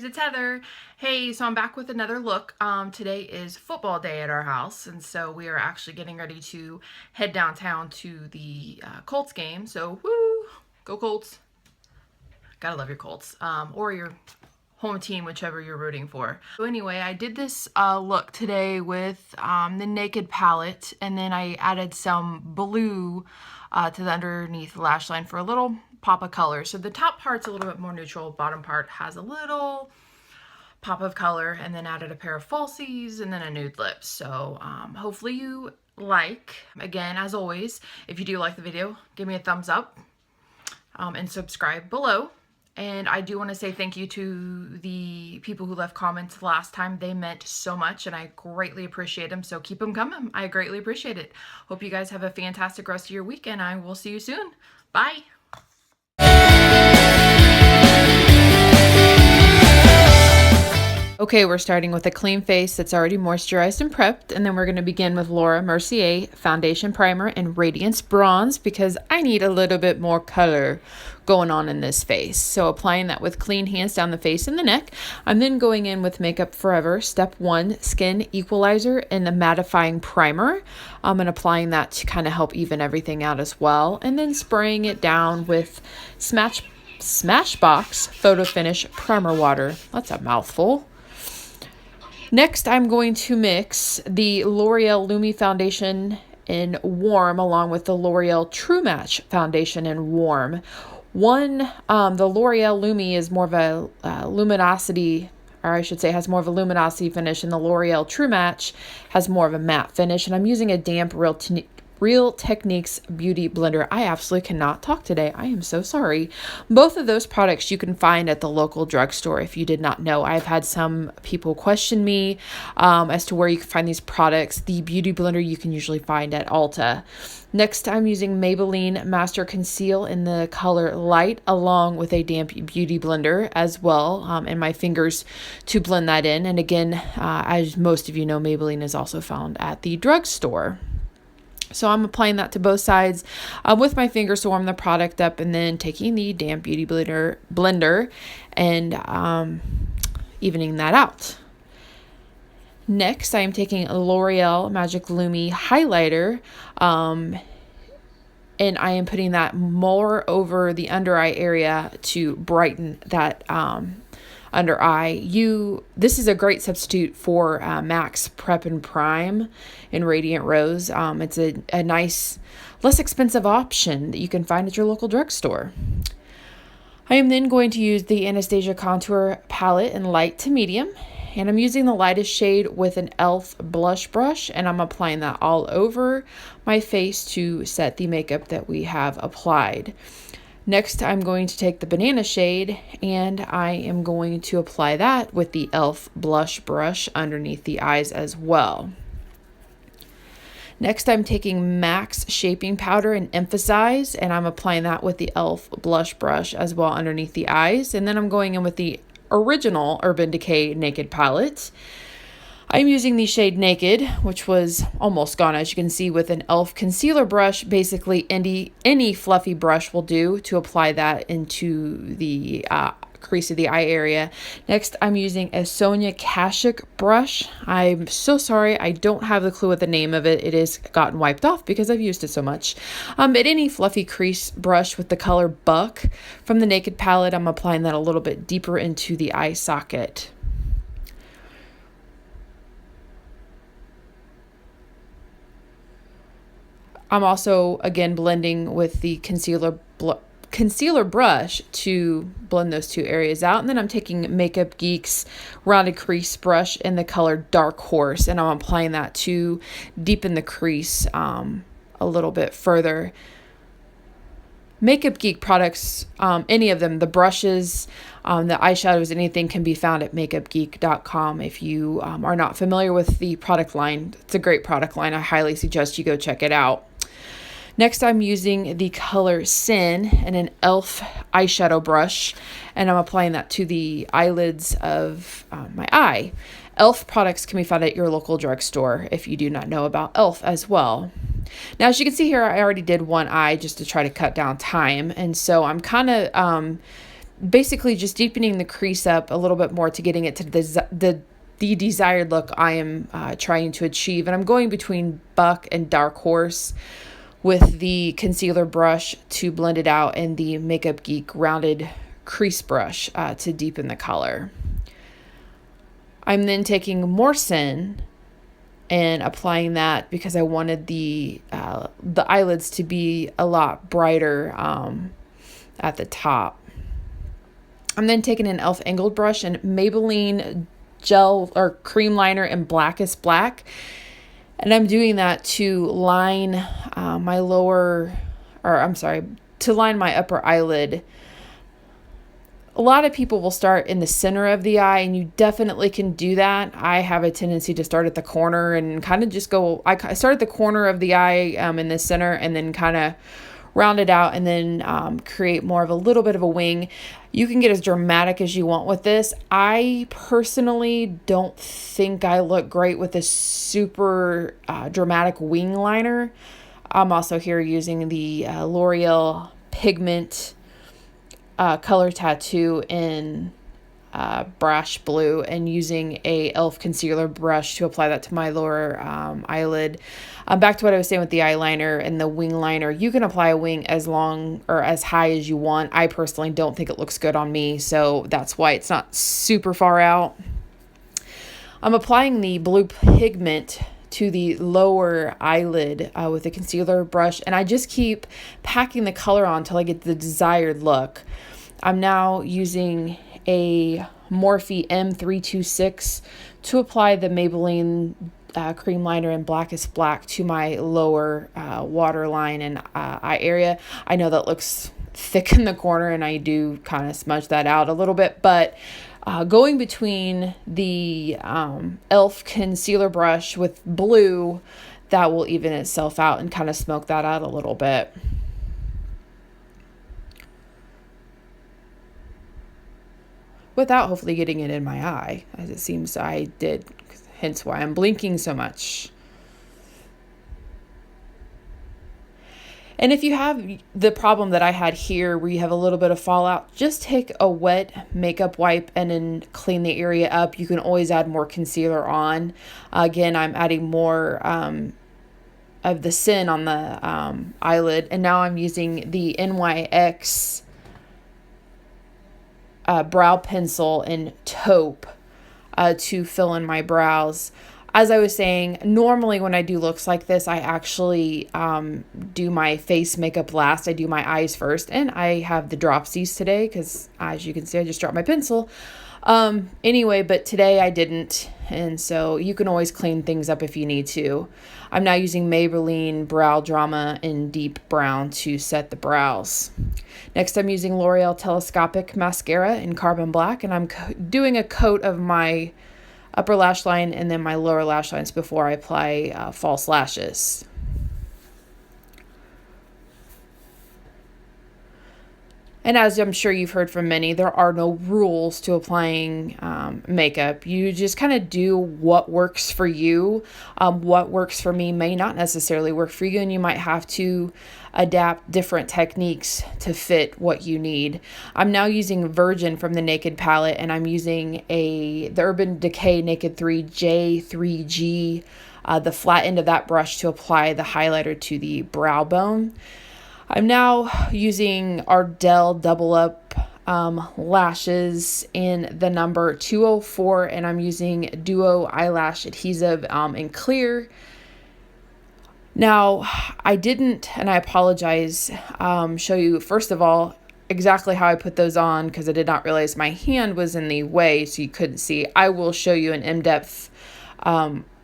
it's Heather. Hey, so I'm back with another look. Today is football day at our house, and so we are actually getting ready to head downtown to the Colts game. So, woo! Go Colts. Gotta love your Colts. Or your home team, whichever you're rooting for. So anyway, I did this look today with the Naked palette, and then I added some blue to the underneath lash line for a little pop of color. So the top part's a little bit more neutral, bottom part has a little pop of color, and then added a pair of falsies and then a nude lip. So hopefully you like. Again, as always, if you do like the video, give me a thumbs up and subscribe below. And I do want to say thank you to the people who left comments last time. They meant so much, and I greatly appreciate them. So keep them coming. I greatly appreciate it. Hope you guys have a fantastic rest of your week, and I will see you soon. Bye. Okay, we're starting with a clean face that's already moisturized and prepped, and then we're going to begin with Mercier Foundation Primer and Radiance Bronze because I need a little bit more color going on in this face. So applying that with clean hands down the face and the neck. I'm then going in with Up Forever Step 1 Skin Equalizer and the mattifying primer. And applying that to kind of help even everything out as well. And then spraying it down with Smashbox Photo Finish Primer Water. That's a mouthful. Next, I'm going to mix the Loreal Lumi foundation in Warm along with the Loreal True Match foundation in Warm. The Loreal Lumi is more of a luminosity, or I should say has more of a luminosity finish, and the Loreal True Match has more of a matte finish. And I'm using a damp Real Techniques Beauty Blender. I absolutely cannot talk today. I am so sorry. Both of those products you can find at the local drugstore if you did not know. I've had some people question me as to where you can find these products. The Beauty Blender you can usually find at Ulta. Next, I'm using Maybelline Master Conceal in the color Light along with a damp Beauty Blender as well, and my fingers to blend that in. And again, as most of you know, Maybelline is also found at the drugstore. So I'm applying that to both sides with my fingers to warm the product up, and then taking the damp Beauty Blender and evening that out. Next, I am taking a L'Oreal Magic Lumi highlighter, and I am putting that more over the under eye area to brighten that under eye. This is a great substitute for MAC's Prep and Prime in Radiant Rose. It's a nice, less expensive option that you can find at your local drugstore. I am then going to use the Anastasia Contour Palette in light to medium, and I'm using the lightest shade with an e.l.f. blush brush, and I'm applying that all over my face to set the makeup that we have applied. Next, I'm going to take the banana shade, and I am going to apply that with the e.l.f. blush brush underneath the eyes as well. Next, I'm taking MAC's shaping powder and Emphasize, and I'm applying that with the e.l.f. blush brush as well underneath the eyes. And then I'm going in with the original Urban Decay Naked palette. I'm using the shade Naked, which was almost gone, as you can see, with an e.l.f. concealer brush. Basically, any fluffy brush will do to apply that into the crease of the eye area. Next, I'm using a Sonia Kashuk brush. I'm so sorry, I don't have the clue what the name of it. It is gotten wiped off because I've used it so much. But any fluffy crease brush with the color Buck from the Naked palette, I'm applying that a little bit deeper into the eye socket. I'm also, again, blending with the concealer brush to blend those two areas out. And then I'm taking Makeup Geek's rounded crease brush in the color Dark Horse, and I'm applying that to deepen the crease a little bit further. Makeup Geek products, any of them, the brushes, the eyeshadows, anything can be found at makeupgeek.com. If you are not familiar with the product line, it's a great product line. I highly suggest you go check it out. Next, I'm using the color Sin and an e.l.f. eyeshadow brush, and I'm applying that to the eyelids of my eye. e.l.f. products can be found at your local drugstore if you do not know about e.l.f. as well. Now, as you can see here, I already did one eye just to try to cut down time, and so I'm kind of basically just deepening the crease up a little bit more to getting it to the desired look I am trying to achieve. And I'm going between Buck and Dark Horse with the concealer brush to blend it out, and the Makeup Geek rounded crease brush to deepen the color. I'm then taking Morcin and applying that because I wanted the eyelids to be a lot brighter at the top. I'm then taking an e.l.f. angled brush and Maybelline gel or cream liner in Blackest Black. And I'm doing that to line to line my upper eyelid. A lot of people will start in the center of the eye, and you definitely can do that. I have a tendency to start at the corner and kind of just go, I start at the corner of the eye in the center, and then kind of round it out, and then create more of a little bit of a wing. You can get as dramatic as you want with this. I personally don't think I look great with a super dramatic wing liner. I'm also here using the Loreal Pigment color tattoo in Brash Blue, and using a e.l.f. concealer brush to apply that to my lower eyelid. Back to what I was saying with the eyeliner and the wing liner, you can apply a wing as long or as high as you want. I personally don't think it looks good on me, so that's why it's not super far out. I'm applying the blue pigment to the lower eyelid with a concealer brush, and I just keep packing the color on until I get the desired look. I'm now using a Morphe M326 to apply the Maybelline cream liner in Blackest Black to my lower waterline and eye area. I know that looks thick in the corner, and I do kind of smudge that out a little bit, but going between the e.l.f. concealer brush with blue, that will even itself out and kind of smoke that out a little bit. Without hopefully getting it in my eye, as it seems I did, hence why I'm blinking so much. And if you have the problem that I had here, where you have a little bit of fallout, just take a wet makeup wipe and then clean the area up. You can always add more concealer on. Again, I'm adding more of the sin on the eyelid, and now I'm using the NYX brow pencil in Taupe to fill in my brows. As I was saying, normally when I do looks like this, I actually do my face makeup last. I do my eyes first, and I have the dropsies today because, as you can see, I just dropped my pencil. Anyway, but today I didn't, and so you can always clean things up if you need to. I'm now using Maybelline Brow Drama in Deep Brown to set the brows. Next, I'm using L'Oreal Telescopic Mascara in Carbon Black, and I'm doing a coat of my upper lash line and then my lower lash lines before I apply false lashes. And as I'm sure you've heard from many, there are no rules to applying makeup. You just kind of do what works for you. What works for me may not necessarily work for you, and you might have to adapt different techniques to fit what you need. I'm now using Virgin from the Naked palette, and I'm using the Urban Decay Naked 3 J3G, the flat end of that brush to apply the highlighter to the brow bone. I'm now using Ardell Double Up lashes in the number 204, and I'm using Duo Eyelash Adhesive in clear. Now, I didn't, and I apologize, show you, first of all, exactly how I put those on, because I did not realize my hand was in the way, so you couldn't see. I will show you an in-depth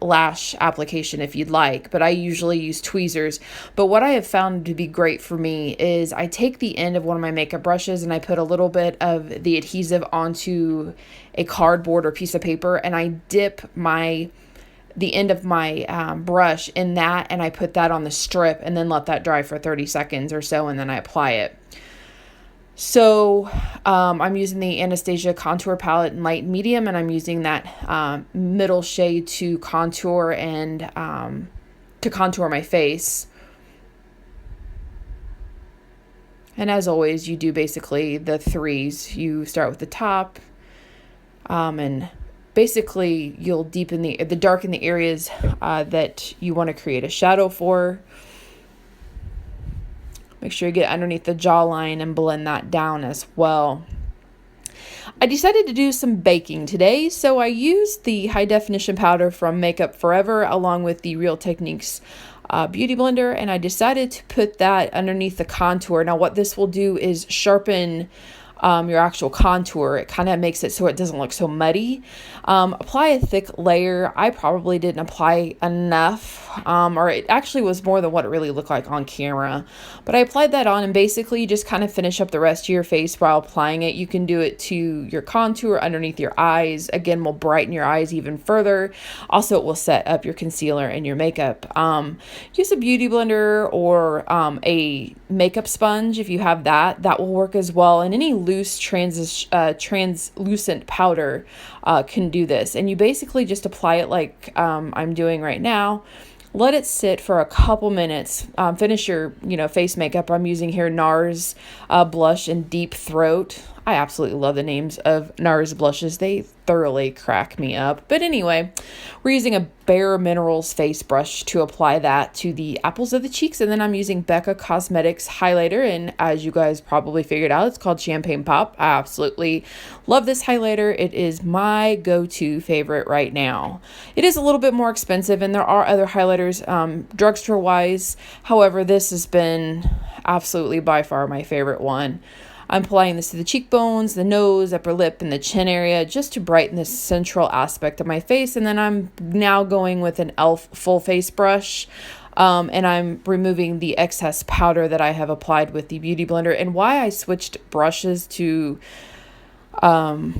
lash application if you'd like, but I usually use tweezers. But what I have found to be great for me is I take the end of one of my makeup brushes and I put a little bit of the adhesive onto a cardboard or piece of paper, and I dip the end of my brush in that, and I put that on the strip and then let that dry for 30 seconds or so, and then I apply it. So I'm using the Anastasia contour palette in light and medium, and I'm using that middle shade to contour and to contour my face. And as always, you do basically the threes. You start with the top, and basically you'll darken the areas that you want to create a shadow for. Make sure you get underneath the jawline and blend that down as well. I decided to do some baking today, so I used the high definition powder from Up Forever along with the Real Techniques beauty blender, and I decided to put that underneath the contour. Now what this will do is sharpen your actual contour. It kind of makes it so it doesn't look so muddy. Apply a thick layer. I probably didn't apply enough, or it actually was more than what it really looked like on camera. But I applied that on, and basically you just kind of finish up the rest of your face while applying it. You can do it to your contour, underneath your eyes. Again, will brighten your eyes even further. Also, it will set up your concealer and your makeup. Use a beauty blender or a makeup sponge if you have that. That will work as well. And any loose translucent powder can do this. And you basically just apply it like I'm doing right now. Let it sit for a couple minutes. Finish your face makeup. I'm using here Nars blush in Deep Throat. I absolutely love the names of Nars blushes. They thoroughly crack me up. But anyway, we're using a Bare Minerals face brush to apply that to the apples of the cheeks. And then I'm using Becca Cosmetics highlighter. And as you guys probably figured out, it's called Champagne Pop. I absolutely love this highlighter. It is my go-to favorite right now. It is a little bit more expensive, and there are other highlighters drugstore-wise. However, this has been absolutely by far my favorite one. I'm applying this to the cheekbones, the nose, upper lip, and the chin area just to brighten this central aspect of my face. And then I'm now going with an e.l.f. full face brush, and I'm removing the excess powder that I have applied with the Beauty Blender. And why I switched brushes to the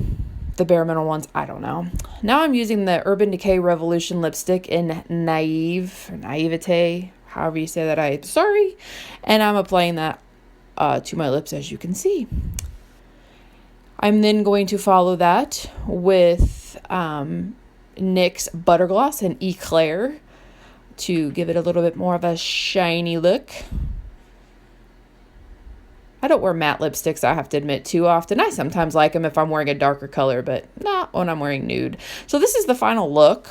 Bare Mineral ones, I don't know. Now I'm using the Urban Decay Revolution lipstick in Naivete, however you say that, I'm sorry. And I'm applying that to my lips, as you can see. I'm then going to follow that with NYX Butter Gloss and Eclair to give it a little bit more of a shiny look. I don't wear matte lipsticks, I have to admit, too often. I sometimes like them if I'm wearing a darker color, but not when I'm wearing nude. So this is the final look,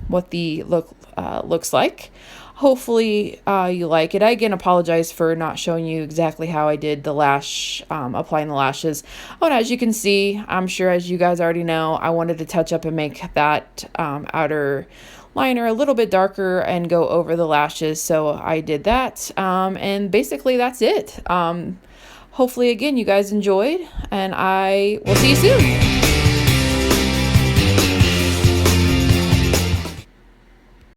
what the look looks like. Hopefully you like it. I again apologize for not showing you exactly how I did the lash, applying the lashes. Oh, and as you can see, I'm sure as you guys already know, I wanted to touch up and make that outer liner a little bit darker and go over the lashes. So I did that. And basically that's it. Hopefully, again, you guys enjoyed, and I will see you soon.